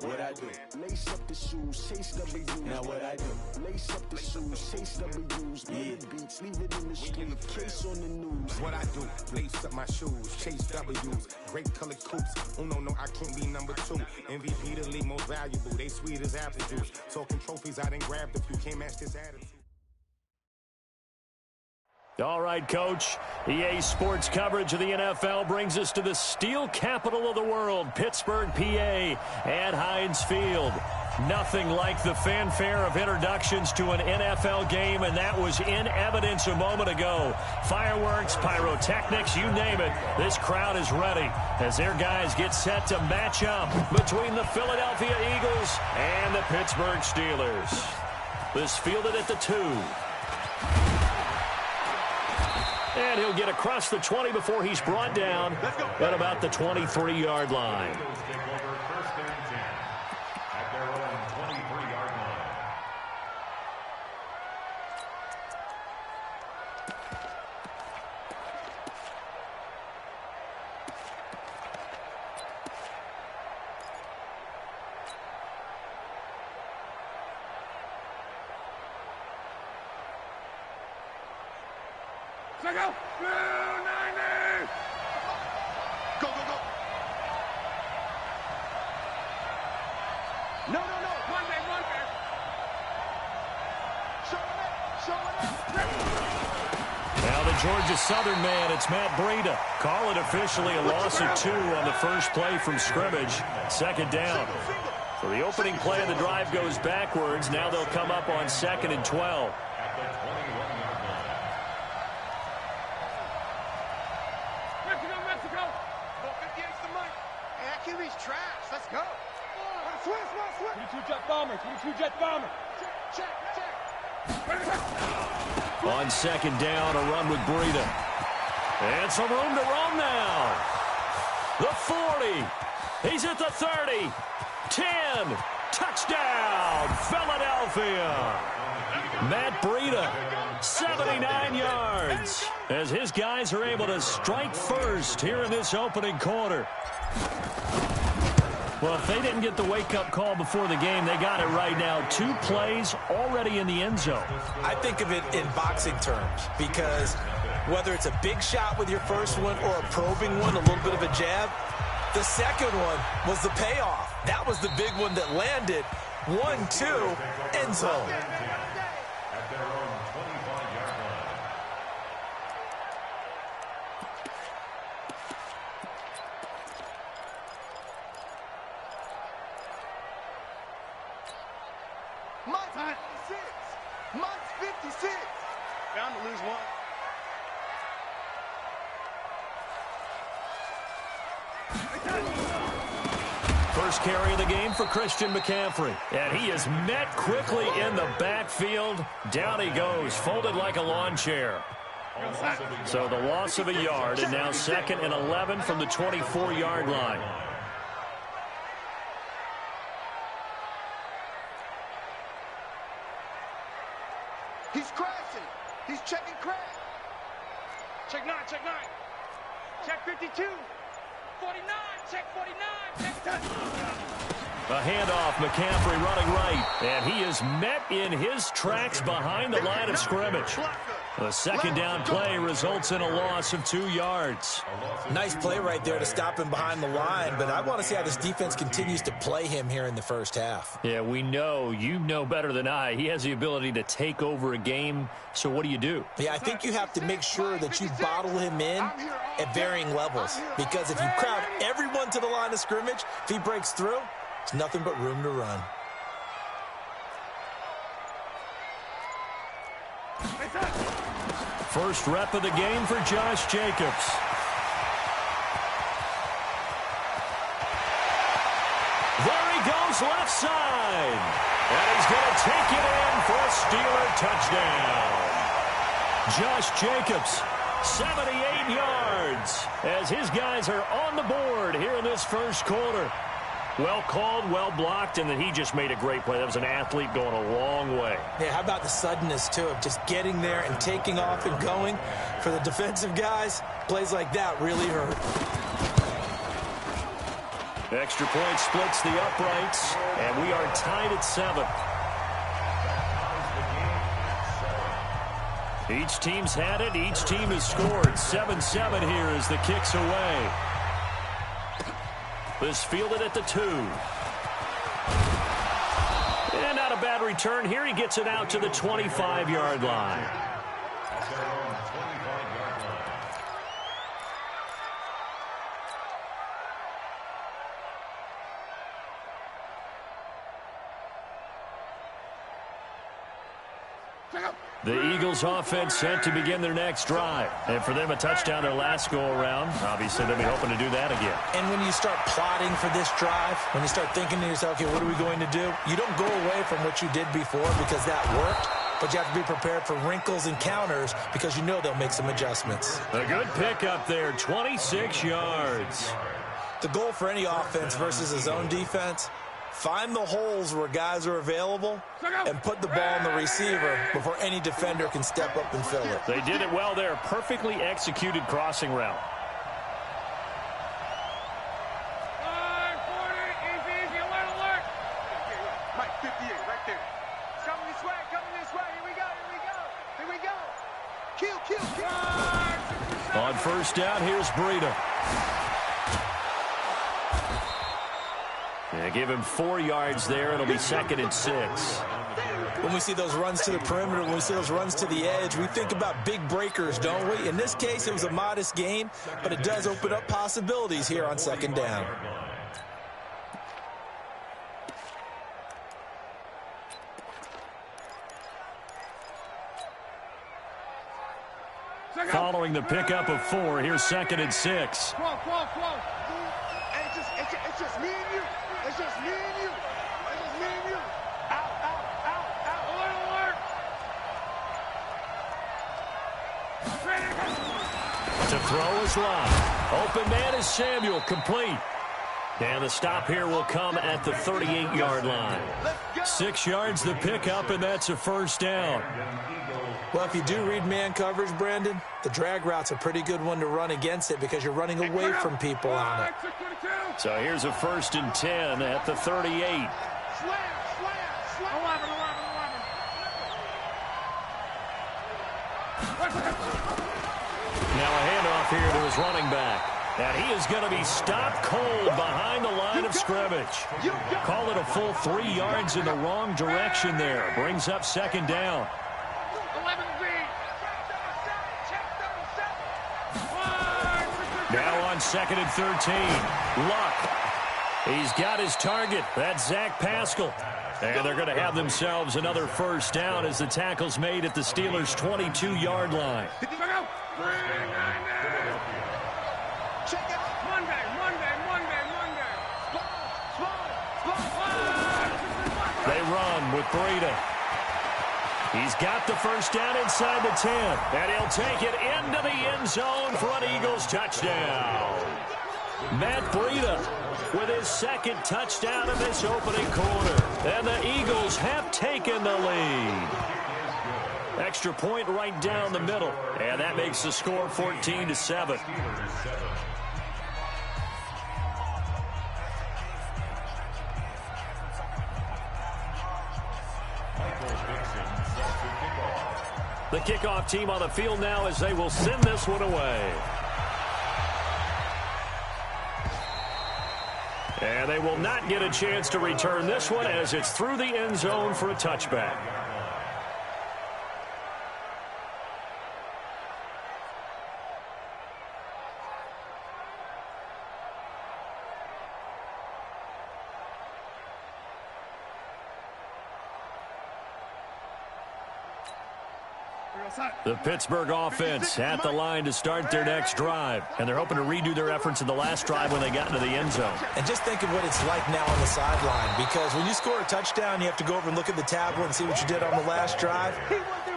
What I do? Lace up the shoes, chase W's. Now what I do? Lace up the shoes, chase W's. Yeah. Beats, leave it in the street, case on the news. What I do? Lace up my shoes, chase W's. Great colored coops. Oh no, I can't be number 2. MVP the league most valuable. They sweet as apple juice. Talking trophies, I didn't grab the few. Can't match this attitude. All right, Coach. EA Sports coverage of the NFL brings us to the steel capital of the world, Pittsburgh, PA, at Heinz Field. Nothing like the fanfare of introductions to an NFL game, and that was in evidence a moment ago. Fireworks, pyrotechnics, you name it. This crowd is ready as their guys get set to match up between the Philadelphia Eagles and the Pittsburgh Steelers. This fielded at the 2. And he'll get across the 20 before he's brought down at about the 23-yard line. Go! 90! Go! No! One man! Show it up! Now the Georgia Southern man, it's Matt Breida. Call it officially a loss of 2 on the first play from scrimmage. Second down. So the opening play of the drive goes backwards. Now they'll come up on 2nd and 12. Let's go. Switch. 22 jet bomber. Check. On 2nd down, a run with Breida. And some room to roam now. The 40. He's at the 30. 10. Touchdown, Philadelphia. Matt Breida, 79 yards. As his guys are able to strike first here in this opening quarter. Well, if they didn't get the wake-up call before the game, they got it right now. 2 plays already in the end zone. I think of it in boxing terms because whether it's a big shot with your first one or a probing one, a little bit of a jab, the second one was the payoff. That was the big one that landed. 1-2, end zone. Month's 56. Bound to lose one. First carry of the game for Christian McCaffrey. And he is met quickly in the backfield. Down he goes, folded like a lawn chair. So the loss of a yard, and now 2nd and 11 from the 24-yard line. He's crashing. He's checking crash. Check 9. Check 52. 49. Check 49. Check touchdown. A handoff, McCaffrey running right. And he is met in his tracks behind the line of scrimmage. The second down play results in a loss of 2 yards. Nice play right there to stop him behind the line, but I want to see how this defense continues to play him here in the first half. Yeah, we know, you know better than I, he has the ability to take over a game, so what do you do? Yeah, I think you have to make sure that you bottle him in at varying levels, because if you crowd everyone to the line of scrimmage, if he breaks through, it's nothing but room to run. First rep of the game for Josh Jacobs. There he goes left side. And he's going to take it in for a Steeler touchdown. Josh Jacobs, 78 yards, as his guys are on the board here in this first quarter. Well called, well blocked, and then he just made a great play. That was an athlete going a long way. Yeah, how about the suddenness, too, of just getting there and taking off and going? For the defensive guys, plays like that really hurt. Extra point splits the uprights, and we are tied at 7. Each team's had it. Each team has scored. 7-7 here as the kick's away. This fielded at the 2. And not a bad return here. He gets it out to the 25-yard line. The Eagles offense set to begin their next drive. And for them, a touchdown their last go-around. Obviously, they'll be hoping to do that again. And when you start plotting for this drive, when you start thinking to yourself, okay, what are we going to do? You don't go away from what you did before because that worked. But you have to be prepared for wrinkles and counters because you know they'll make some adjustments. A good pickup there, 26 yards. The goal for any offense versus a zone defense, find the holes where guys are available and put the ball on the receiver before any defender can step up and fill it. They did it well there. Perfectly executed crossing route. Easy, alert. Mike, 58, right there. Coming this way. Here we go. Kill. On first down, here's Breida. Yeah, give him 4 yards there. It'll be 2nd and 6. When we see those runs to the perimeter, when we see those runs to the edge, we think about big breakers, don't we? In this case, it was a modest gain, but it does open up possibilities here on 2nd down. Following the pickup of 4, here's 2nd and 6. Whoa. It's just me and you. Out. Alert. To throw is Lott. Open man is Samuel, complete. And the stop here will come at the 38-yard line. 6 yards the pickup, and that's a first down. Well, if you do read man coverage, Brandon, the drag route's a pretty good one to run against it because you're running away from people on it. So here's a 1st and 10 at the 38. Slam. 11. Now a handoff here to his running back. And he is going to be stopped cold behind the line of scrimmage. Call it a full 3 yards in the wrong direction there. Brings up 2nd down. 11 Now on 2nd and 13. Luck. He's got his target. That's Zach Pascal. And they're going to have themselves another first down as the tackle's made at the Steelers' 22-yard line. They run with Breida. He's got the first down inside the 10. And he'll take it into the end zone for an Eagles touchdown. Matt Breida with his 2nd touchdown of this opening quarter. And the Eagles have taken the lead. Extra point right down the middle. And that makes the score 14-7. The kickoff team on the field now as they will send this one away. And they will not get a chance to return this one as it's through the end zone for a touchback. The Pittsburgh offense at the line to start their next drive. And they're hoping to redo their efforts in the last drive when they got into the end zone. And just think of what it's like now on the sideline. Because when you score a touchdown, you have to go over and look at the tablet and see what you did on the last drive.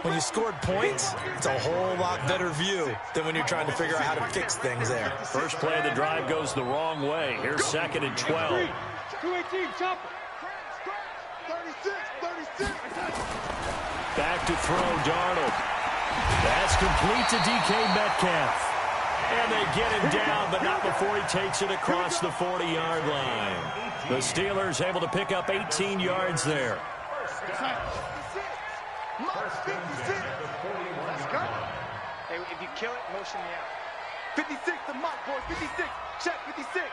When you scored points, it's a whole lot better view than when you're trying to figure out how to fix things there. First play of the drive goes the wrong way. Here's 2nd and 12. 218, jump. 36. Back to throw, Darnold. That's complete to DK Metcalf. And they get him down, but not before he takes it across the 40-yard line. The Steelers able to pick up 18 yards there. Hey, if you kill it, motion me out. 56 to Mike, boys. 56. Check 56.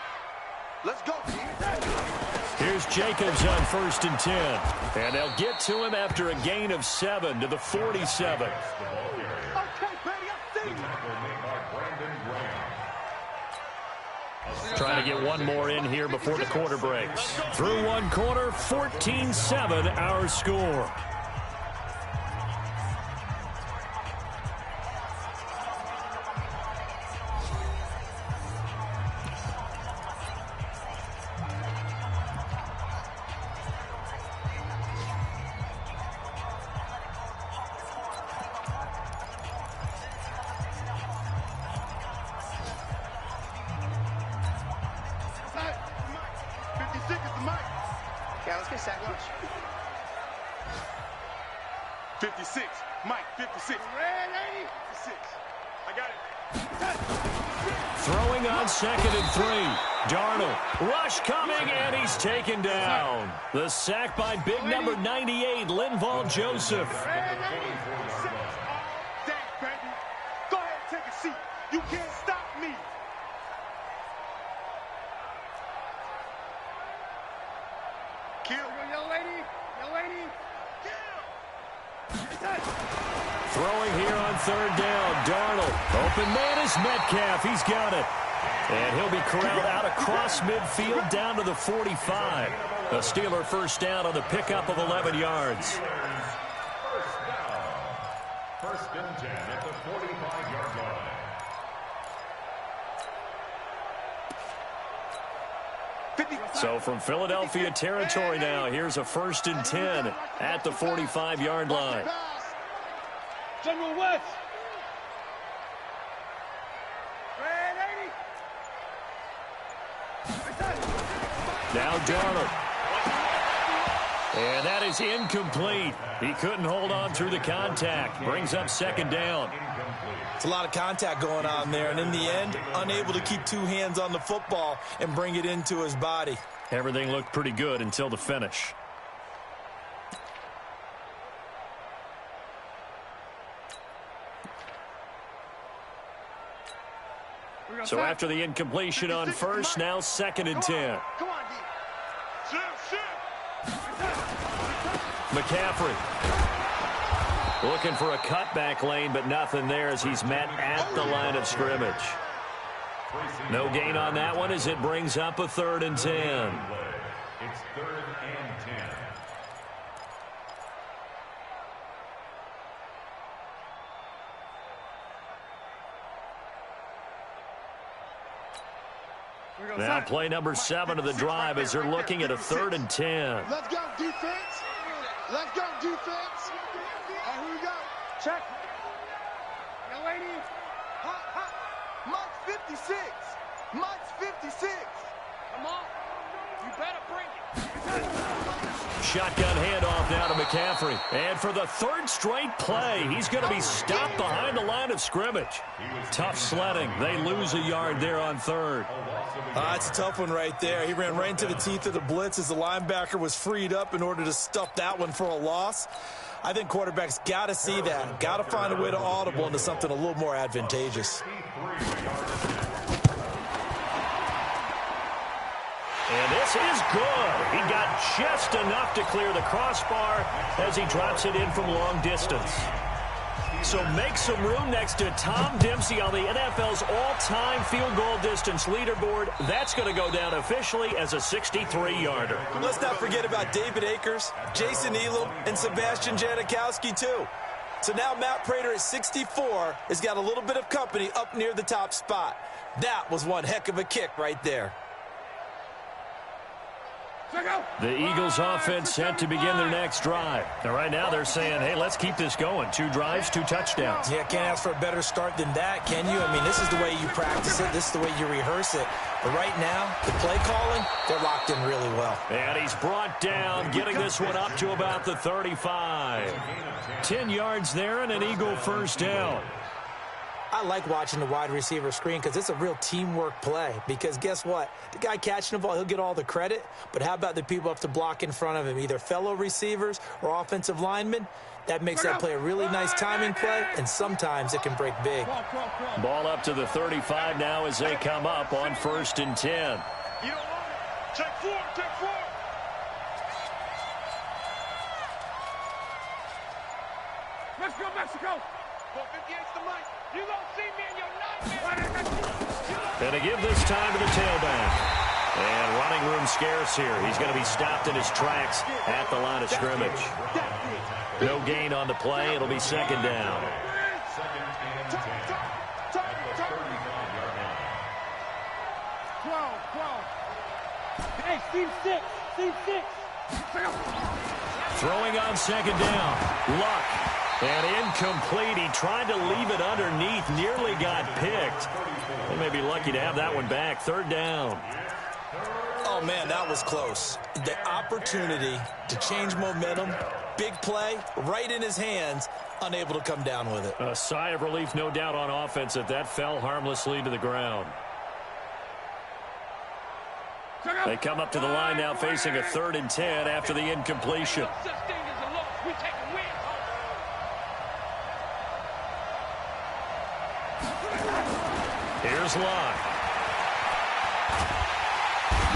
Let's go, team. Here's Jacobs on 1st and 10. And they'll get to him after a gain of 7 to the 47. Okay, baby, I'm seeing you. Trying to get one more in here before the quarter breaks. Through one quarter, 14-7 our score. Yeah, let's get sacked. 56. Mike, 56. Red 80. 56. I got it. Throwing on 2nd and 3. Darnold. Rush coming, and he's taken down. The sack by big number 98, Linval Joseph. Red 80. Dang, baby. Go ahead and take a seat. You can't stop me. Kill. Young lady. Young lady. Kill. Throwing here on 3rd down. Darnold. Open man is Metcalf. He's got it. And he'll be corralled out across midfield down to the 45. A Steeler first down on the pickup of 11 yards. First and 10 at the 45-yard line. So from Philadelphia territory now, here's a 1st and 10 at the 45-yard line. General West. Now Darnold. And that is incomplete. He couldn't hold on through the contact. Brings up 2nd down. It's a lot of contact going on there, and in the end, unable to keep two hands on the football and bring it into his body. Everything looked pretty good until the finish. So after the incompletion on 1st, now 2nd and 10. Come on, D. McCaffrey. Looking for a cutback lane, but nothing there as he's met at the line of scrimmage. No gain on that one as it brings up a 3rd and 10. It's 3rd and 10. Now play number 7 of the drive as they're looking at a 3rd and 10. Let's go, defense. Let's go, defense. All right, here we go. Check. Young lady. Mike's 56. Mike's 56. Come on. You better bring it. Shotgun handoff now to McCaffrey. And for the 3rd straight play, he's going to be stopped behind the line of scrimmage. Tough sledding. They lose a yard there on 3rd. It's a tough one right there. He ran right into the teeth of the blitz as the linebacker was freed up in order to stuff that one for a loss. I think quarterbacks got to see that. Got to find a way to audible into something a little more advantageous. And this is good. He got just enough to clear the crossbar as he drops it in from long distance. So make some room next to Tom Dempsey on the NFL's all-time field goal distance leaderboard. That's going to go down officially as a 63-yarder. Let's not forget about David Akers, Jason Elam, and Sebastian Janikowski, too. So now Matt Prater at 64 has got a little bit of company up near the top spot. That was one heck of a kick right there. The Eagles offense set to begin their next drive. And right now they're saying, hey, let's keep this going. 2 drives, 2 touchdowns. Yeah, can't ask for a better start than that, can you? I mean, this is the way you practice it. This is the way you rehearse it. But right now, the play calling, they're locked in really well. And he's brought down, getting this one up to about the 35. 10 yards there and an Eagle first down. I like watching the wide receiver screen because it's a real teamwork play. Because guess what? The guy catching the ball, he'll get all the credit. But how about the people up to block in front of him, either fellow receivers or offensive linemen? That makes that play a really nice timing play, and sometimes it can break big. Ball up to the 35 now as they come up on 1st and 10. You don't want it. Take 4, take 4. Let's go, Mexico. 458's the mic. You don't see me in your nightmare. And to give this time to the tailback. And running room scarce here. He's going to be stopped in his tracks at the line of scrimmage. No gain on the play. It'll be 2nd down. Hey, Steve 6. Steve 6. Throwing on 2nd down. Luck. And incomplete. He tried to leave it underneath. Nearly got picked. They may be lucky to have that one back. 3rd down. Oh, man, that was close. The opportunity to change momentum, big play, right in his hands, unable to come down with it. A sigh of relief, no doubt, on offense that fell harmlessly to the ground. They come up to the line now facing a 3rd and 10 after the incompletion. Here's Luck.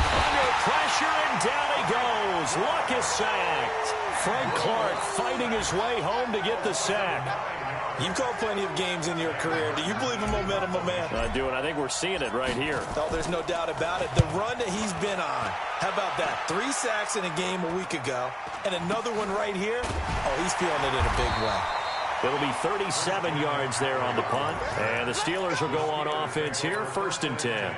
Under pressure, and down he goes. Luck is sacked. Frank Clark fighting his way home to get the sack. You've called plenty of games in your career. Do you believe in momentum, my man? I do, and I think we're seeing it right here. Oh, there's no doubt about it. The run that he's been on. How about that? 3 sacks in a game a week ago, and another one right here. Oh, he's feeling it in a big way. It'll be 37 yards there on the punt, and the Steelers will go on offense here, 1st and 10.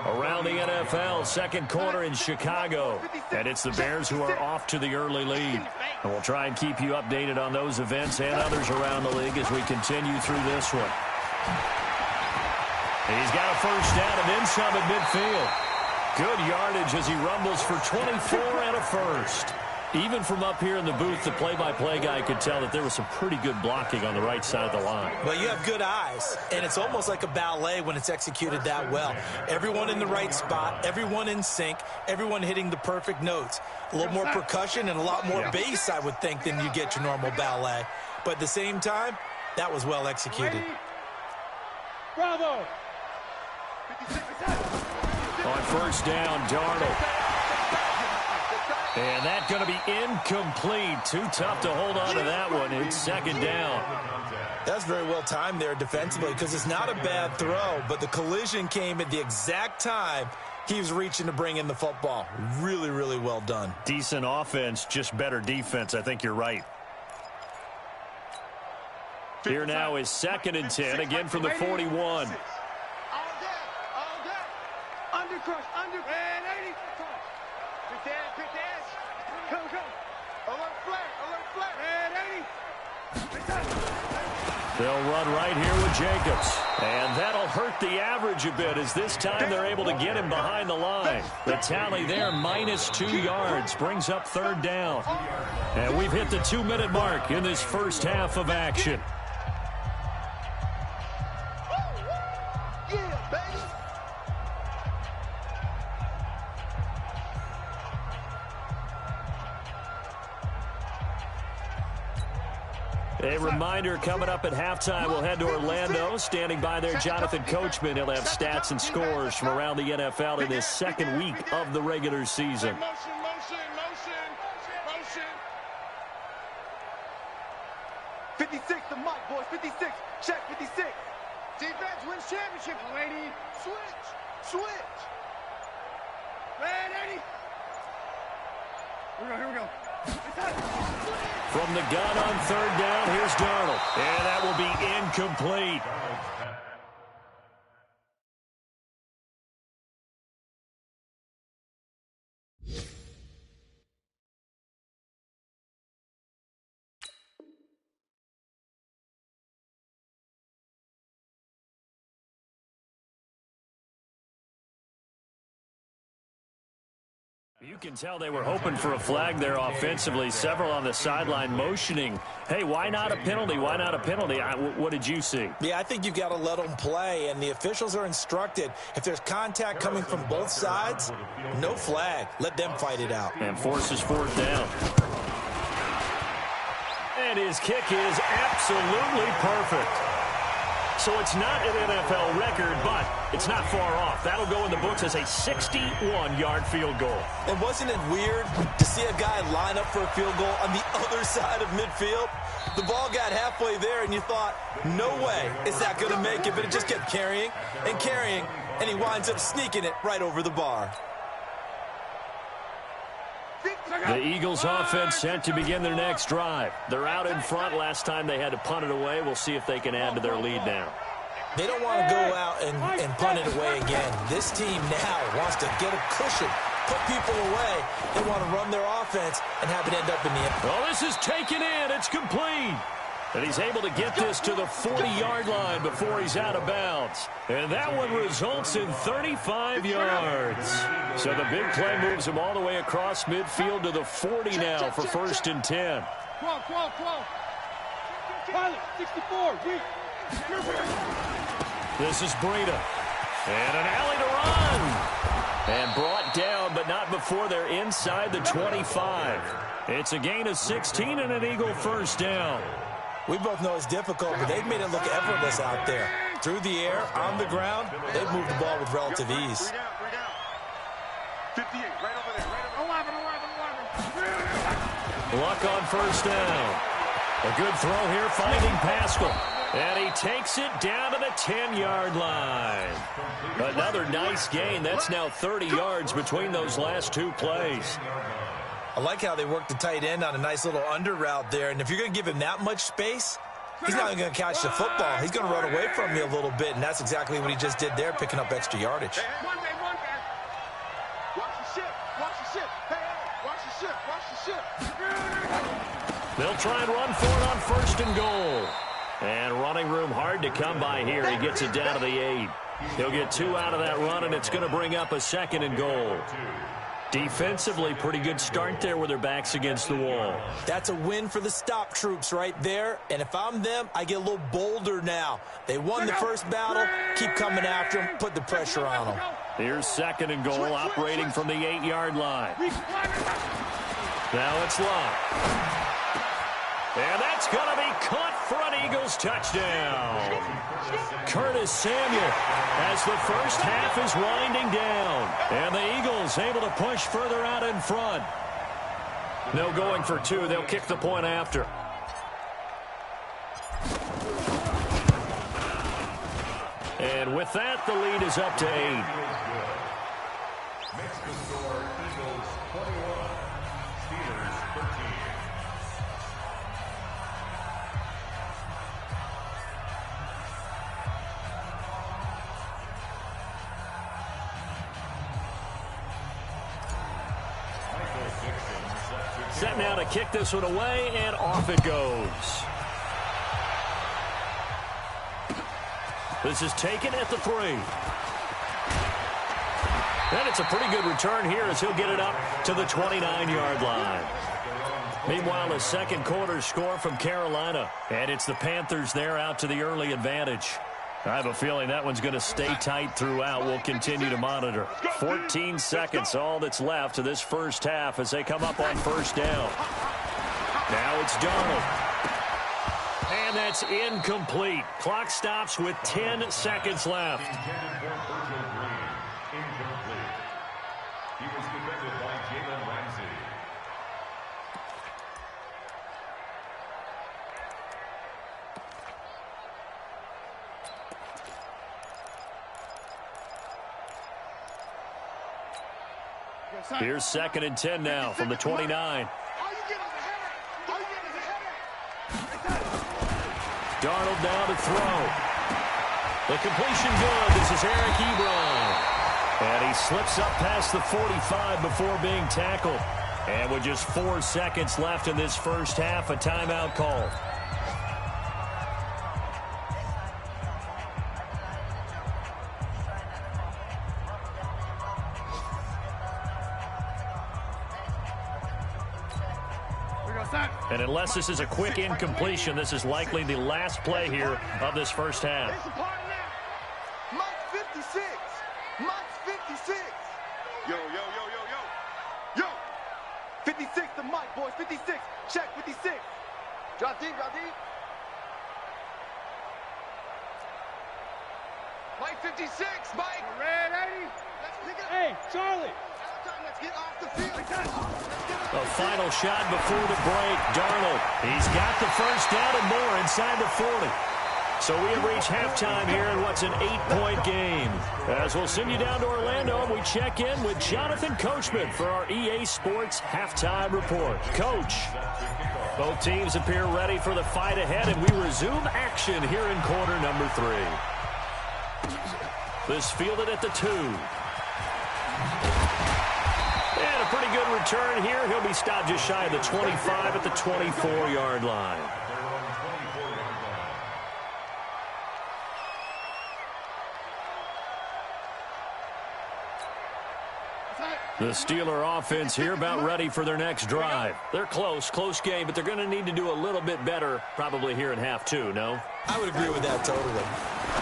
Around the NFL, 2nd quarter in Chicago, and it's the Bears who are off to the early lead. And we'll try and keep you updated on those events and others around the league as we continue through this one. He's got a 1st down and then some at midfield. Good yardage as he rumbles for 24 and a 1st. Even from up here in the booth, the play-by-play guy could tell that there was some pretty good blocking on the right side of the line. Well, you have good eyes, and it's almost like a ballet when it's executed that well. Everyone in the right spot, everyone in sync, everyone hitting the perfect notes. A little more percussion and a lot more bass, I would think, than you get your normal ballet. But at the same time, that was well executed. Bravo. On 1st down, Darnold. And that's going to be incomplete. Too tough to hold on to that one. It's 2nd down. That's very well timed there defensively because it's not a bad throw, but the collision came at the exact time he was reaching to bring in the football. Really, really well done. Decent offense, just better defense. I think you're right. Here now is 2nd and 10, again from the 41. All day. Under crush, under. And 80. Quick dash. Go. Alert flat. And 80. They'll run right here with Jacobs. And that'll hurt the average a bit as this time they're able to get him behind the line. The tally there, -2 yards, brings up 3rd down. And we've hit the 2-minute mark in this first half of action. A reminder, coming up at halftime, we'll head to Orlando. Standing by there, Jonathan Coachman. He'll have stats and scores from around the NFL in this 2nd week of the regular season. Motion. 56, the mic, boys. 56. Check 56. Defense wins championship, lady. Switch. Red 80. Here we go. From the gun on 3rd down, here's Darnold. And that will be incomplete. You can tell they were hoping for a flag there offensively. Several on the sideline motioning, hey, why not a penalty? Why not a penalty? What did you see? Yeah, I think you've got to let them play, and the officials are instructed, if there's contact coming from both sides, no flag. Let them fight it out. And forces fourth down. And his kick is absolutely perfect. So it's not an NFL record, but it's not far off. That'll go in the books as a 61-yard field goal. And wasn't it weird to see a guy line up for a field goal on the other side of midfield? The ball got halfway there, and you thought, no way is that going to make it, but it just kept carrying, and he winds up sneaking it right over the bar. The Eagles offense set to begin their next drive. They're out in front. Last time they had to punt it away. We'll see if they can add to their lead now. They don't want to go out and punt it away again. This team now wants to get a cushion, put people away. They want to run their offense and have it end up in the end. Well, this is taken in. It's complete. And he's able to get this to the 40-yard line before he's out of bounds. And that one results in 35 yards. So the big play moves him all the way across midfield to the 40 now for 1st and 10. 12. Pilot, 64, This is Breida. And an alley to run. And brought down, but not before they're inside the 25. It's a gain of 16 and an Eagle first down. We both know it's difficult, but they've made it look effortless out there. Through the air, on the ground, they've moved the ball with relative ease. 58, right over there, right over there. 11. Luck on first down. A good throw here, finding Pascal. And he takes it down to the 10-yard line. Another nice gain. That's now 30 yards between those last two plays. I like how they work the tight end on a nice little under route there. And if you're going to give him that much space, he's not even going to catch the football. He's going to run away from you a little bit, and that's exactly what he just did there, picking up extra yardage. One guy. Watch the ship. Hey, watch the ship. They'll try and run for it on 1st and goal. And running room hard to come by here. He gets it down to the 8. He'll get 2 out of that run, and it's going to bring up a 2nd and goal. Defensively, pretty good start there with their backs against the wall. That's a win for the stop troops right there. And if I'm them, I get a little bolder now. They won the first battle. Keep coming after them. Put the pressure on them. Here's 2nd and goal, operating from the 8-yard line. Now it's locked. And that's going to be caught for an Eagles touchdown. Curtis Samuel as the first half is winding down. And the Eagles able to push further out in front. No going for 2. They'll kick the point after. And with that, the lead is up to 8. Makes the score Eagles 21, Steelers 13. Set now to kick this one away, and off it goes. This is taken at the 3. And it's a pretty good return here as he'll get it up to the 29-yard line. Meanwhile, a 2nd quarter score from Carolina. And it's the Panthers there out to the early advantage. I have a feeling that one's going to stay tight throughout. We'll continue to monitor. 14 seconds, all that's left to this first half as they come up on 1st down. Now it's Darnold. And that's incomplete. Clock stops with 10 seconds left. Intended for Virgil Green. Incomplete. He was defended by Jalen Ramsey. Here's 2nd and 10 now from the 29. Darnold now to throw. The completion good. This is Eric Ebron. And he slips up past the 45 before being tackled. And with just 4 seconds left in this first half, a timeout call. And unless this is a quick incompletion, this is likely the last play here of this first half. Mike's 56. Mike's 56. Yo, yo, yo, yo, yo. Yo. 56 to Mike, boys. 56. Check 56. Drop deep, drop deep. Mike 56, Mike. Red 80. Let's pick it up. Hey, Charlie. Let's get off the field. A final shot before the break. Darnold, he's got the first down and more inside the 40. So we have reached halftime here in what's an 8-point game. As we'll send you down to Orlando, we check in with Jonathan Coachman for our EA Sports Halftime Report. Coach, both teams appear ready for the fight ahead, and we resume action here in quarter number 3. This fielded at the 2. And a pretty good return here. He'll be stopped just shy of the 25 at the 24-yard line. The Steeler offense here about ready for their next drive. They're close game, but they're going to need to do a little bit better probably here in half 2, no? I would agree with that totally.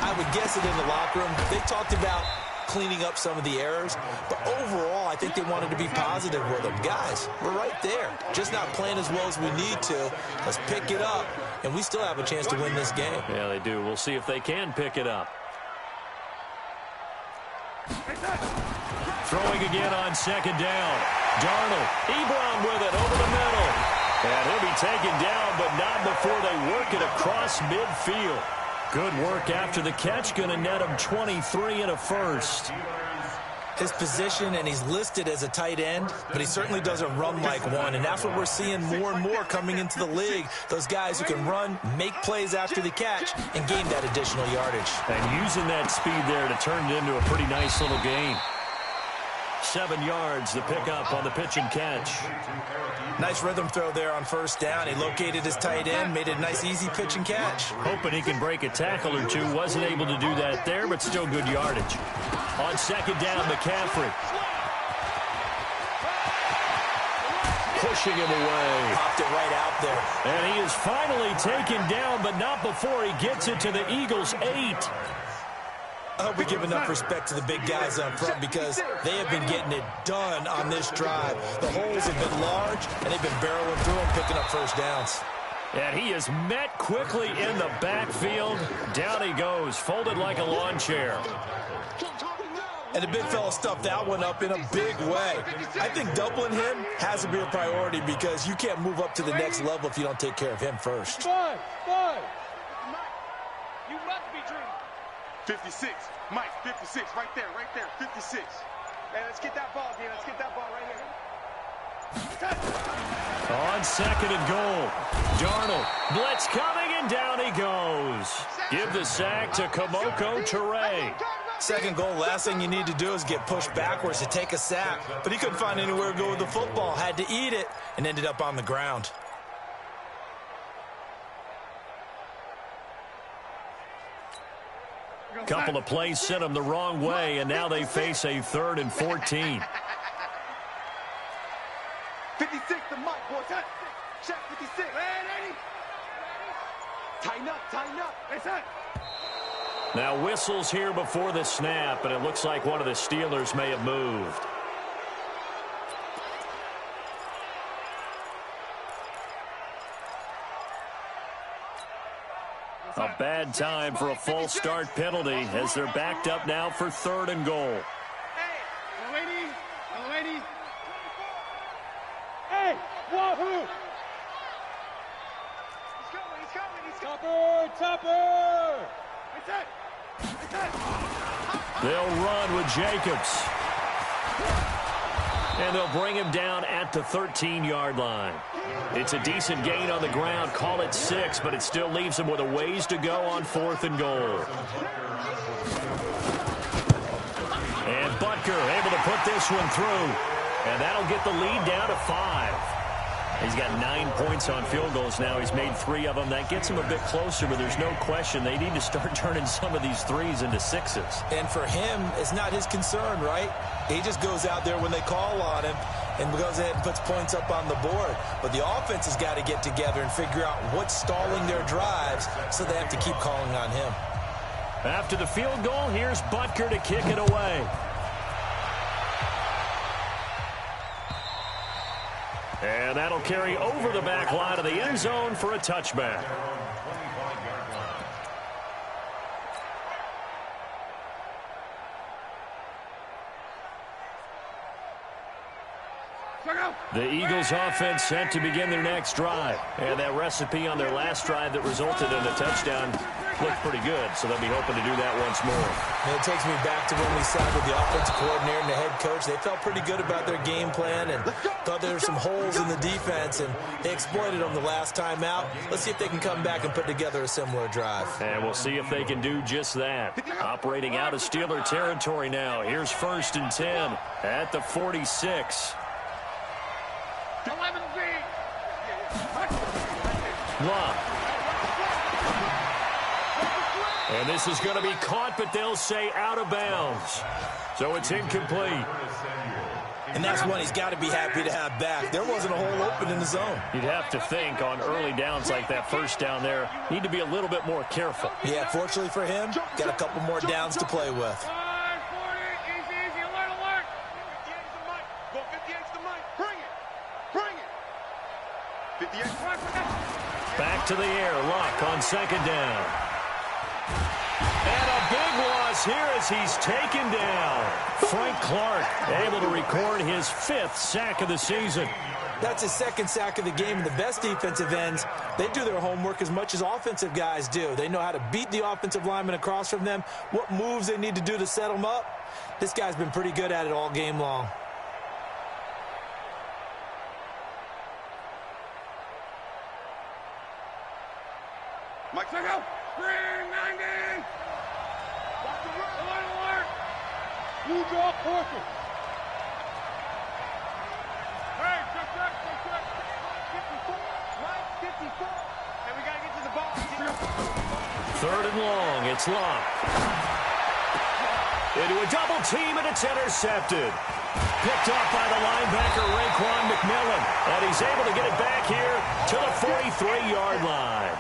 I would guess it in the locker room. They talked about cleaning up some of the errors, but overall I think they wanted to be positive with them. Guys, we're right there. Just not playing as well as we need to. Let's pick it up, and we still have a chance to win this game. Yeah, they do. We'll see if they can pick it up. Throwing again on second down. Darnold, Ebron with it over the middle. And he'll be taken down, but not before they work it across midfield. Good work after the catch. Going to net him 23 and a first. His position, and he's listed as a tight end, but he certainly doesn't run like one, and that's what we're seeing more and more coming into the league. Those guys who can run, make plays after the catch, and gain that additional yardage. And using that speed there to turn it into a pretty nice little gain. 7 yards, the pickup on the pitch and catch. Nice rhythm throw there on first down. He located his tight end, made a nice easy pitch and catch. Hoping he can break a tackle or two. Wasn't able to do that there, but still good yardage. On second down, McCaffrey. Pushing him away. Popped it right out there. And he is finally taken down, but not before he gets it to the Eagles' 8. I hope we give enough respect to the big guys up front because they have been getting it done on this drive. The holes have been large, and they've been barreling through them, picking up first downs. And he is met quickly in the backfield. Down he goes, folded like a lawn chair. And the big fella stuffed that one up in a big way. I think doubling him has to be a priority because you can't move up to the next level if you don't take care of him first. Five. You must be dreaming. 56. Mike, 56. Right there. 56. Hey, let's get that ball, dude. Let's get that ball right here. On second and goal. Darnold. Blitz coming, and down he goes. Give the sack to Kamoko Toure. Second goal, last thing you need to do is get pushed backwards to take a sack. But he couldn't find anywhere to go with the football. Had to eat it and ended up on the ground. Couple of plays sent them the wrong way, and now they face a 3rd and 14. 56 to Mike, boys. Check 56. Ready? Tighten up. Hey, son. Now whistles here before the snap, and it looks like one of the Steelers may have moved. A bad time for a false start penalty as they're backed up now for 3rd and goal. Hey, lady. Hey, wahoo! He's coming. Topper! They'll run with Jacobs. And they'll bring him down at the 13-yard line. It's a decent gain on the ground. Call it 6, but it still leaves him with a ways to go on 4th and goal. And Butker able to put this one through. And that'll get the lead down to 5. He's got 9 points on field goals now. He's made 3 of them. That gets him a bit closer, but there's no question they need to start turning some of these 3s into 6s. And for him, it's not his concern, right? He just goes out there when they call on him and goes ahead and puts points up on the board. But the offense has got to get together and figure out what's stalling their drives, so they have to keep calling on him. After the field goal, here's Butker to kick it away. And that'll carry over the back line of the end zone for a touchback. The Eagles offense set to begin their next drive. And that recipe on their last drive that resulted in a touchdown looked pretty good, so they'll be hoping to do that once more. And it takes me back to when we sat with the offensive coordinator and the head coach. They felt pretty good about their game plan and thought there were some holes in the defense, and they exploited them the last time out. Let's see if they can come back and put together a similar drive. And we'll see if they can do just that. Operating out of Steeler territory now. Here's 1st and 10 at the 46. Love. And this is going to be caught, but they'll say out of bounds. So it's incomplete. And that's one he's got to be happy to have back. There wasn't a hole open in the zone. You'd have to think on early downs like that first down there, need to be a little bit more careful. Yeah, fortunately for him, got a couple more downs to play with. Back to the air, Luck on 2nd down. And a big loss here as he's taken down. Frank Clark able to record his 5th sack of the season. That's his 2nd sack of the game. And the best defensive ends, they do their homework as much as offensive guys do. They know how to beat the offensive lineman across from them, what moves they need to do to set them up. This guy's been pretty good at it all game long. Mike, check out. Green 90. Watch the run. Alert. You draw portion. Hey, check. 54. And we got to get to the ball. 3rd and long. It's Love. Into a double team, and it's intercepted. Picked off by the linebacker, Raekwon McMillan. And he's able to get it back here to the 43-yard line.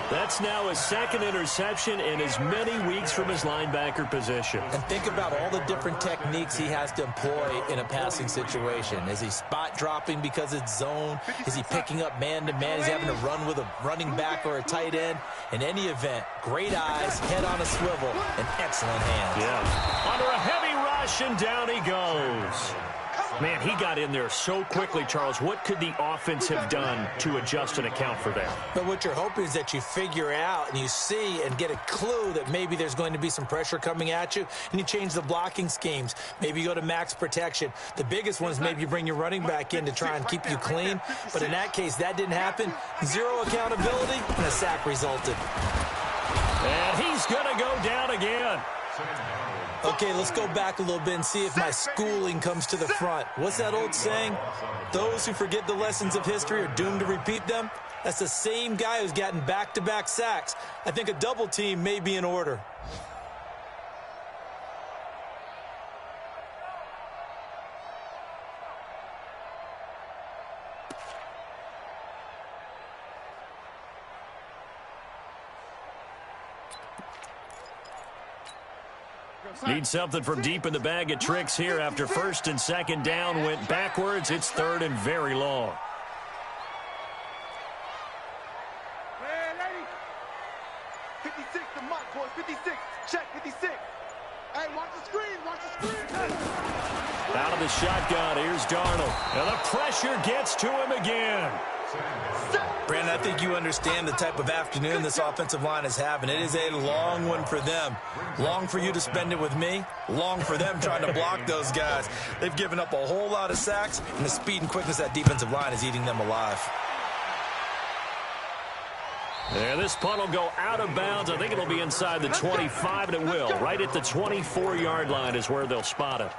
That's now his 2nd interception in as many weeks from his linebacker position. And think about all the different techniques he has to employ in a passing situation. Is he spot dropping because it's zone? Is he picking up man-to-man? Is he having to run with a running back or a tight end? In any event, great eyes, head on a swivel, and excellent hands. Yeah. Under a heavy rush, and down he goes. Man, he got in there so quickly, Charles. What could the offense have done to adjust and account for that? But what you're hoping is that you figure out and you see and get a clue that maybe there's going to be some pressure coming at you, and you change the blocking schemes. Maybe you go to max protection. The biggest one is maybe you bring your running back in to try and keep you clean. But in that case, that didn't happen. 0 accountability, and a sack resulted. And he's going to go down again. Okay, let's go back a little bit and see if my schooling comes to the front. What's that old saying? Those who forget the lessons of history are doomed to repeat them. That's the same guy who's gotten back-to-back sacks. I think a double team may be in order. Need something from deep in the bag of tricks here after 1st and 2nd down went backwards. It's 3rd and very long. Hey, lady. 56 to Mike, boys. 56. Check, 56. Hey, watch the screen. Out of the shotgun, here's Darnold. And the pressure gets to him again. Brandon, I think you understand the type of afternoon this offensive line is having. It is a long one for them. Long for you to spend it with me. Long for them trying to block those guys. They've given up a whole lot of sacks, and the speed and quickness of that defensive line is eating them alive. And this punt will go out of bounds. I think it'll be inside the 25, and it will. Right at the 24-yard line is where they'll spot it.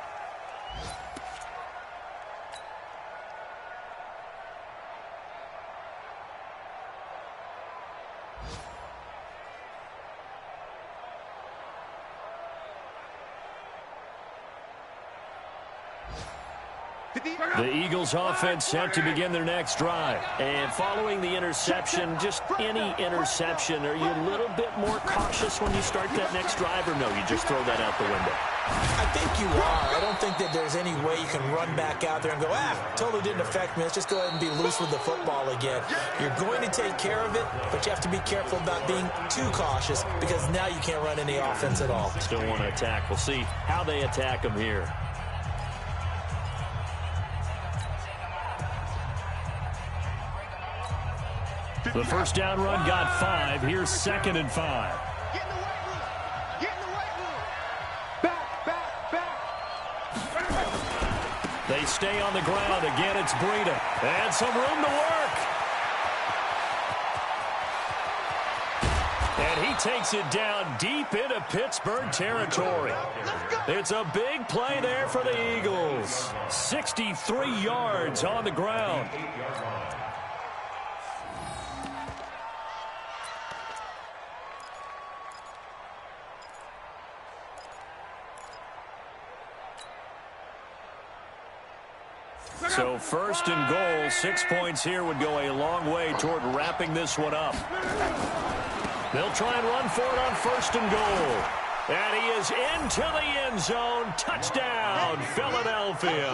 The Eagles offense set to begin their next drive. And following the interception, just any interception, are you a little bit more cautious when you start that next drive, or no, you just throw that out the window? I think you are. I don't think that there's any way you can run back out there and go, totally didn't affect me. Let's just go ahead and be loose with the football again. You're going to take care of it, but you have to be careful about being too cautious because now you can't run any offense at all. Still want to attack. We'll see how they attack them here. The first down run got 5. Here's 2nd and 5. Get in the weight room. Get in the weight room. Back, back, back. They stay on the ground. Again, it's Breida. And some room to work. And he takes it down deep into Pittsburgh territory. It's a big play there for the Eagles. 63 yards on the ground. So 1st and goal, 6 points here would go a long way toward wrapping this one up. They'll try and run for it on 1st and goal. And he is into the end zone. Touchdown, Philadelphia.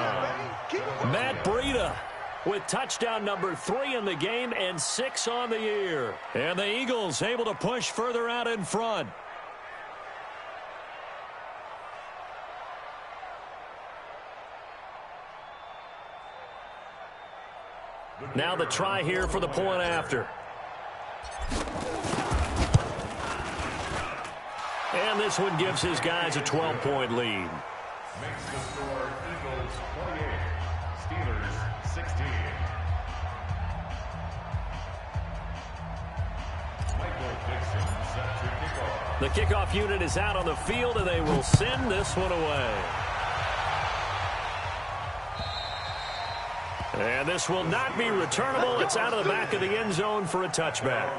Matt Breida with touchdown number 3 in the game and 6 on the year. And the Eagles able to push further out in front. Now the try here for the point after. And this one gives his guys a 12-point lead. Makes the score Eagles 28, Steelers 16. Michael Dixon set to kickoff. The kickoff unit is out on the field, and they will send this one away. And this will not be returnable. It's out of the back of the end zone for a touchback.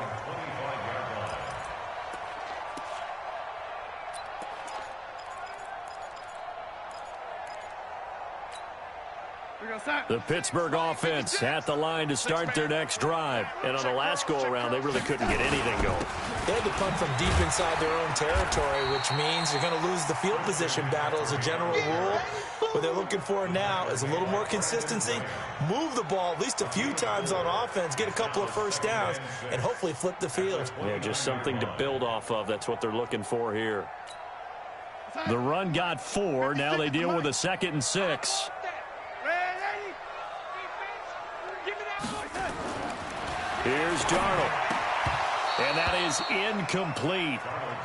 The Pittsburgh offense at the line to start their next drive. And on the last go-around, they really couldn't get anything going. They had to punt from deep inside their own territory, which means you're going to lose the field position battle as a general rule. What they're looking for now is a little more consistency, move the ball at least a few times on offense, get a couple of first downs, and hopefully flip the field. Yeah, just something to build off of. That's what they're looking for here. The run got 4. Now they deal with a 2nd and 6. Here's Darnold. And that is incomplete.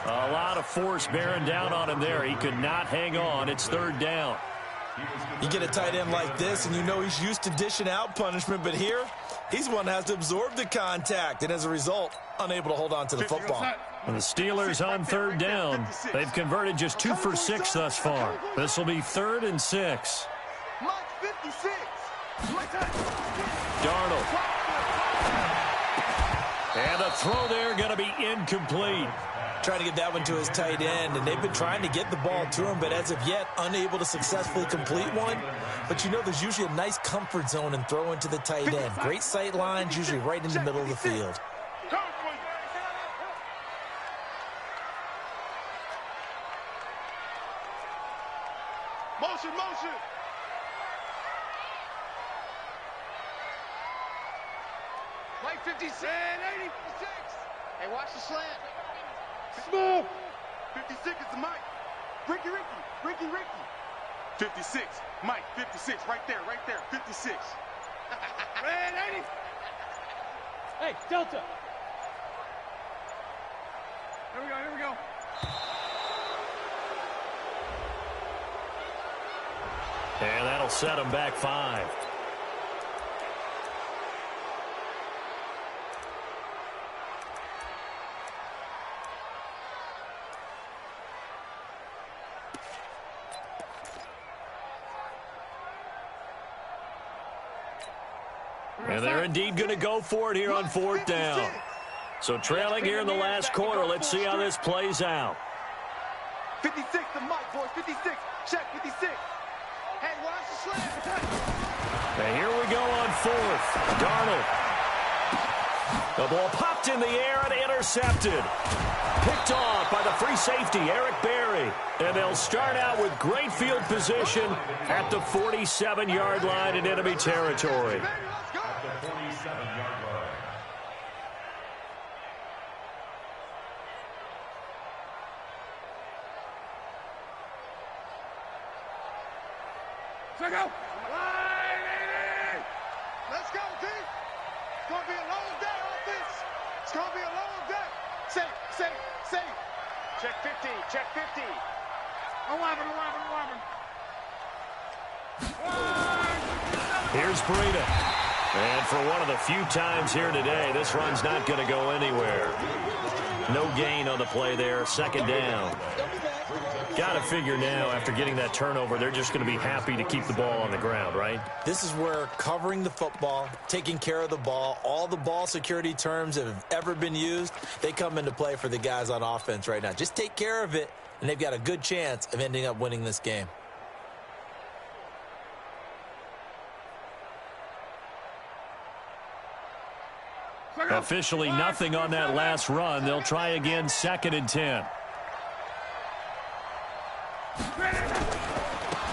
A lot of force bearing down on him there. He could not hang on. It's 3rd down. You get a tight end like this, and you know he's used to dishing out punishment, but here, he's one that has to absorb the contact, and as a result, unable to hold on to the football. And the Steelers on 3rd down. They've converted just 2 for 6 thus far. This will be 3rd and 6. Mike 56. Darnold. And the throw there going to be incomplete. Trying to get that one to his tight end, and they've been trying to get the ball to him, but as of yet, unable to successfully complete one. But you know there's usually a nice comfort zone and throw into the tight end. Great sight lines, usually right in the middle of the field. Motion, motion. Mike 56. 86. Hey, watch the slant. Small. 56 is the Mike. Ricky. 56. Mike, 56. Right there. 56. Red 80. Hey, Delta. Here we go. And that'll set them back 5. And they're indeed going to go for it here on 4th down. So trailing here in the last quarter. Let's see how this plays out. 56 to Mike, boys. 56. Check 56. Hey, watch the slant. And here we go on fourth. Darnold. The ball popped in the air and intercepted. Picked off by the free safety, Eric Berry. And they'll start out with great field position at the 47-yard line in enemy territory. At the 47-yard line. Let's go. Let's go, team. It's going to be a long day offense. It's going to be a long day. Safe. Check 50. Check 50. 11. Here's Breida. And for one of the few times here today, this run's not going to go anywhere. No gain on the play there. Second down. Got to figure now, after getting that turnover, they're just going to be happy to keep the ball on the ground, right? This is where covering the football, taking care of the ball, all the ball security terms that have ever been used, they come into play for the guys on offense right now. Just take care of it, and they've got a good chance of ending up winning this game. Officially nothing on that last run. They'll try again, 2nd and 10.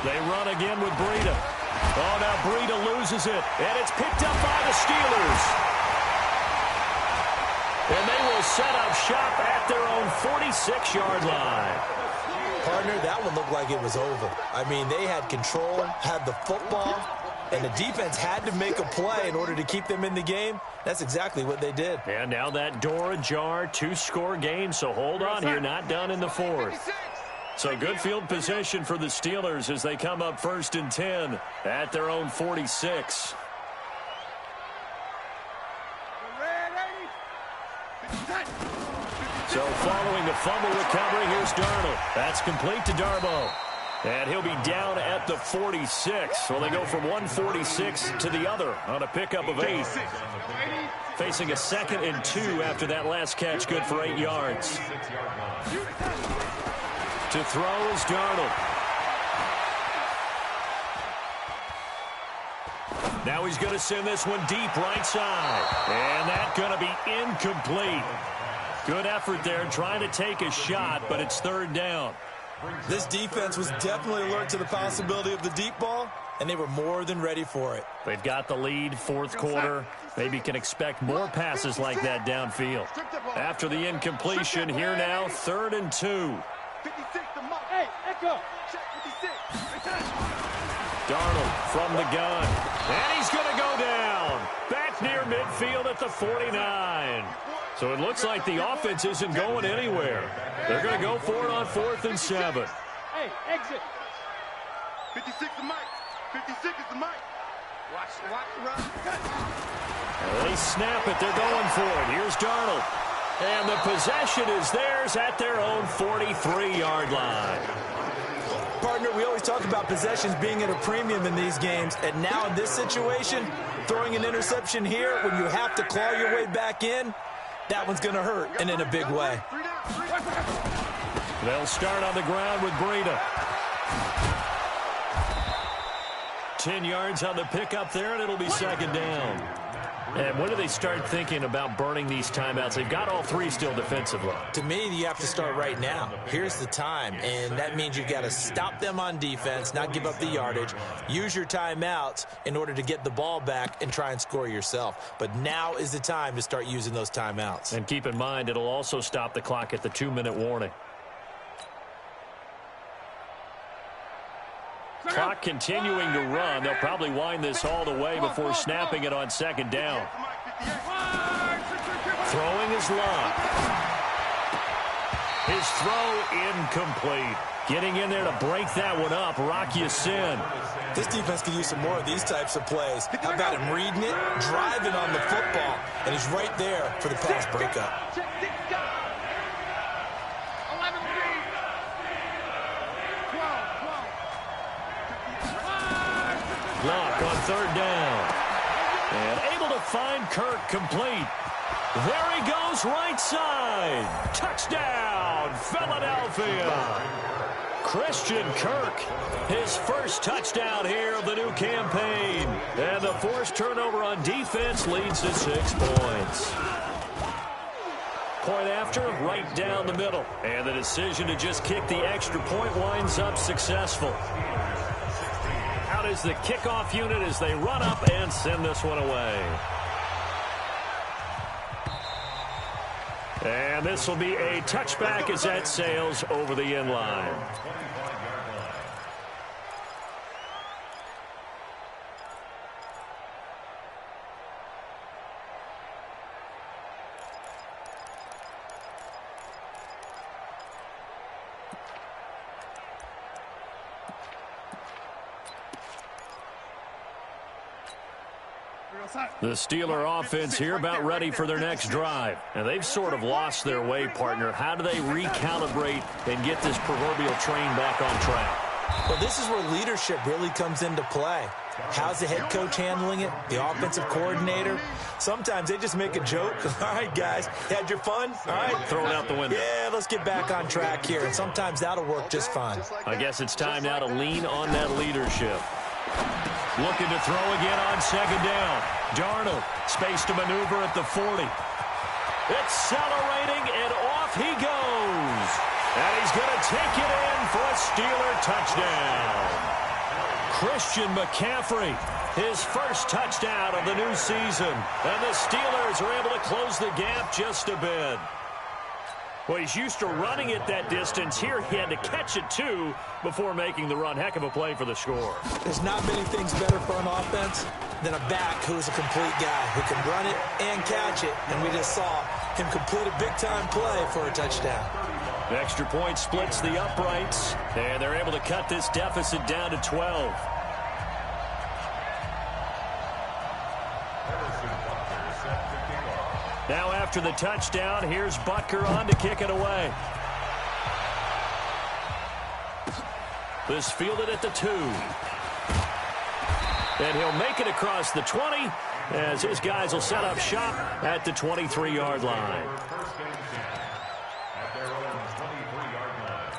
They run again with Breida. Oh, now Breida loses it, and it's picked up by the Steelers. And they will set up shop at their own 46-yard line. Partner, that one looked like it was over. I mean, they had control, had the football, and the defense had to make a play in order to keep them in the game. That's exactly what they did. And now that door ajar, 2-score game, so hold on here, not done in the fourth. So good field position for the Steelers as they come up 1st and 10 at their own 46. So following the fumble recovery, here's Darnold. That's complete to Darbo. And he'll be down at the 46. Well, they go from 146 to the other on a pickup of 8. Facing a 2nd and 2 after that last catch, good for 8 yards. To throw is Darnold. Now he's going to send this one deep right side. And that's going to be incomplete. Good effort there trying to take a shot, but it's 3rd down. This defense was definitely alert to the possibility of the deep ball, and they were more than ready for it. They've got the lead, 4th quarter. Maybe can expect more passes like that downfield. After the incompletion, here now, 3rd and 2. 56 to Mike. Hey, Echo. Check 56. Darnold from the gun. And he's going to go down. Back near midfield at the 49. So it looks like the offense isn't going anywhere. They're going to go for it on 4th and 7. Hey, exit. 56 to Mike. 56 is the Mike. Watch the run. They snap it. They're going for it. Here's Darnold. And the possession is theirs at their own 43-yard line. Partner, we always talk about possessions being at a premium in these games, and now in this situation, throwing an interception here when you have to claw your way back in, that one's going to hurt, and in a big way. They'll start on the ground with Breida. 10 yards on the pickup there, and it'll be 2nd down. And when do they start thinking about burning these timeouts? They've got all 3 still defensively. To me, you have to start right now. Here's the time, and that means you've got to stop them on defense, not give up the yardage, use your timeouts in order to get the ball back and try and score yourself. But now is the time to start using those timeouts. And keep in mind, it'll also stop the clock at the 2-minute warning. Clock continuing to run. They'll probably wind this all the way before snapping it on 2nd down. Throwing is Love. His throw incomplete. Getting in there to break that one up, Rocky Sin. This defense could use some more of these types of plays. How about him reading it, driving on the football, and he's right there for the pass breakup. Luck on 3rd down. And able to find Kirk complete. There he goes right side. Touchdown, Philadelphia. Christian Kirk, his first touchdown here of the new campaign. And the forced turnover on defense leads to 6 points. Point after, right down the middle. And the decision to just kick the extra point winds up successful. Out is the kickoff unit as they run up and send this one away. And this will be a touchback as that sails over the end line. The Steeler offense here about ready for their next drive. And they've sort of lost their way, partner. How do they recalibrate and get this proverbial train back on track? Well, this is where leadership really comes into play. How's the head coach handling it? The offensive coordinator? Sometimes they just make a joke. All right, guys, had your fun? All right. Throw it out the window. Yeah, let's get back on track here. And sometimes that'll work just fine. I guess it's time now to lean on that leadership. Looking to throw again on second down. Darnold, space to maneuver at the 40. Accelerating, and off he goes. And he's going to take it in for a Steeler touchdown. Christian McCaffrey, his first touchdown of the new season. And the Steelers are able to close the gap just a bit. Well, he's used to running it that distance. Here he had to catch it, too, before making the run. Heck of a play for the score. There's not many things better for an offense than a back who is a complete guy who can run it and catch it. And we just saw him complete a big-time play for a touchdown. The extra point splits the uprights, and they're able to cut this deficit down to 12. Now after the touchdown, here's Butker on to kick it away. This fielded at the 2. And he'll make it across the 20 as his guys will set up shop at the 23-yard line. At their own 23-yard line.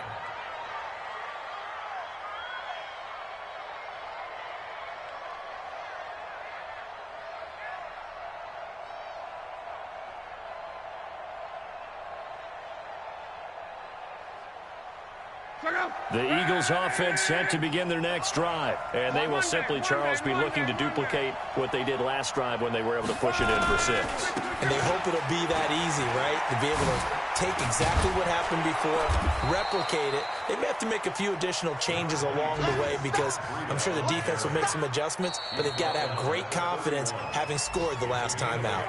The Eagles offense set to begin their next drive. And they will simply, Charles, be looking to duplicate what they did last drive when they were able to push it in for 6. And they hope it'll be that easy, right? To be able to take exactly what happened before, replicate it. They may have to make a few additional changes along the way because I'm sure the defense will make some adjustments, but they've got to have great confidence having scored the last time out.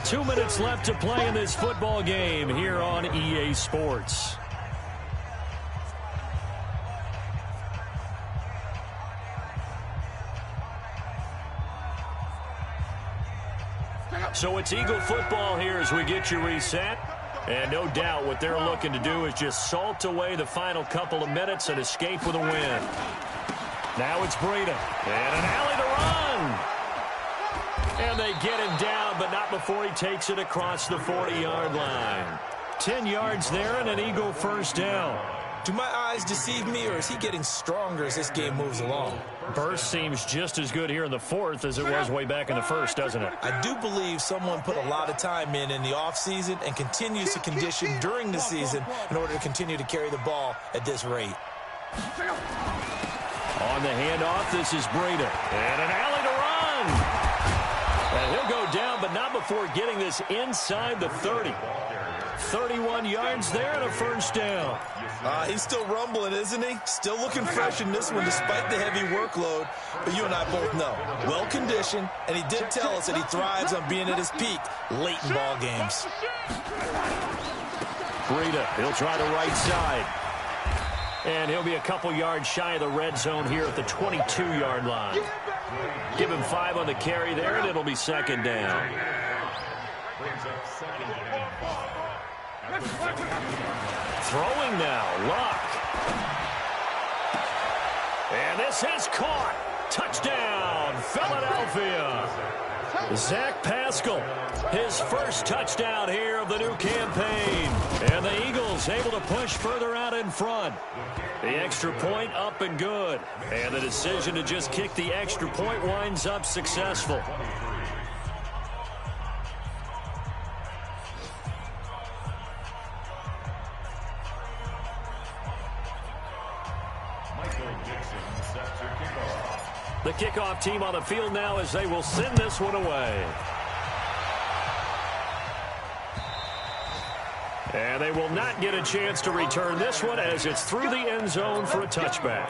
2 minutes left to play in this football game here on EA Sports. So it's Eagle football here as we get you reset. And no doubt what they're looking to do is just salt away the final couple of minutes and escape with a win. Now it's Breida. And an alley to run. And they get him down, but not before he takes it across the 40-yard line. 10 yards there and an Eagle first down. Do my eyes deceive me, or is he getting stronger as this game moves along? Burst seems just as good here in the 4th as it was way back in the 1st, doesn't it? I do believe someone put a lot of time in the offseason and continues to condition during the season in order to continue to carry the ball at this rate. On the handoff, this is Breida. And an alley to run. And he'll go down, but not before getting this inside the 30. 31 yards there and a first down. He's still rumbling, isn't he? Still looking fresh in this one despite the heavy workload. But you and I both know, well-conditioned, and he did tell us that he thrives on being at his peak late in ball games. Breida, he'll try the right side. And he'll be a couple yards shy of the red zone here at the 22-yard line. Give him 5 on the carry there, and it'll be second down. Throwing now, Luck. And this is caught. Touchdown, Philadelphia. Zach Pascal, his first touchdown here of the new campaign. And the Eagles able to push further out in front. The extra point up and good. And the decision to just kick the extra point winds up successful. The kickoff team on the field now as they will send this one away. And they will not get a chance to return this one as it's through the end zone for a touchback.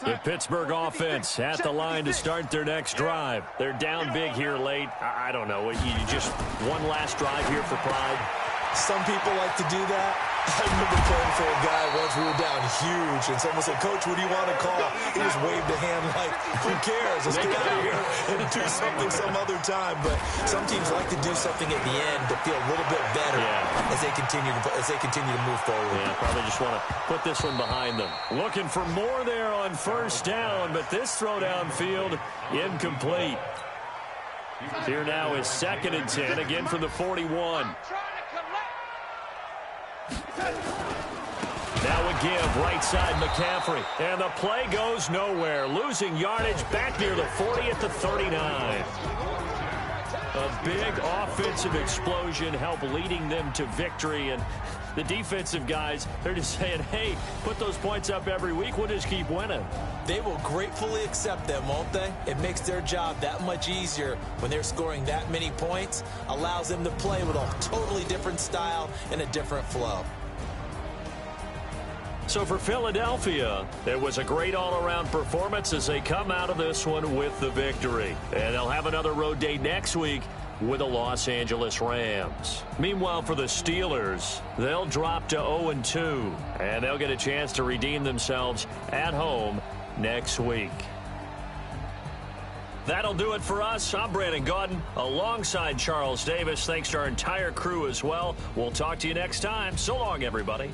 The Pittsburgh offense at the line to start their next drive. They're down big here late. I don't know. You just one last drive here for pride. Some people like to do that. I remember playing for a guy once. We were down huge, and someone said, "Coach, what do you want to call?" He just waved a hand like, "Who cares? Let's get out of here and do something some other time." But some teams like to do something at the end to feel a little bit better as they continue to move forward. Yeah, probably just want to put this one behind them. Looking for more there on first down, but this throw downfield incomplete. Here now is 2nd and 10, again from the 41. Now a give, right side McCaffrey. And the play goes nowhere. Losing yardage back near the 40 at the 39. A big offensive explosion helped leading them to victory. And the defensive guys, they're just saying, hey, put those points up every week. We'll just keep winning. They will gratefully accept them, won't they? It makes their job that much easier when they're scoring that many points. Allows them to play with a totally different style and a different flow. So for Philadelphia, it was a great all-around performance as they come out of this one with the victory. And they'll have another road day next week with the Los Angeles Rams. Meanwhile, for the Steelers, they'll drop to 0-2, and they'll get a chance to redeem themselves at home next week. That'll do it for us. I'm Brandon Gaudin alongside Charles Davis. Thanks to our entire crew as well. We'll talk to you next time. So long, everybody.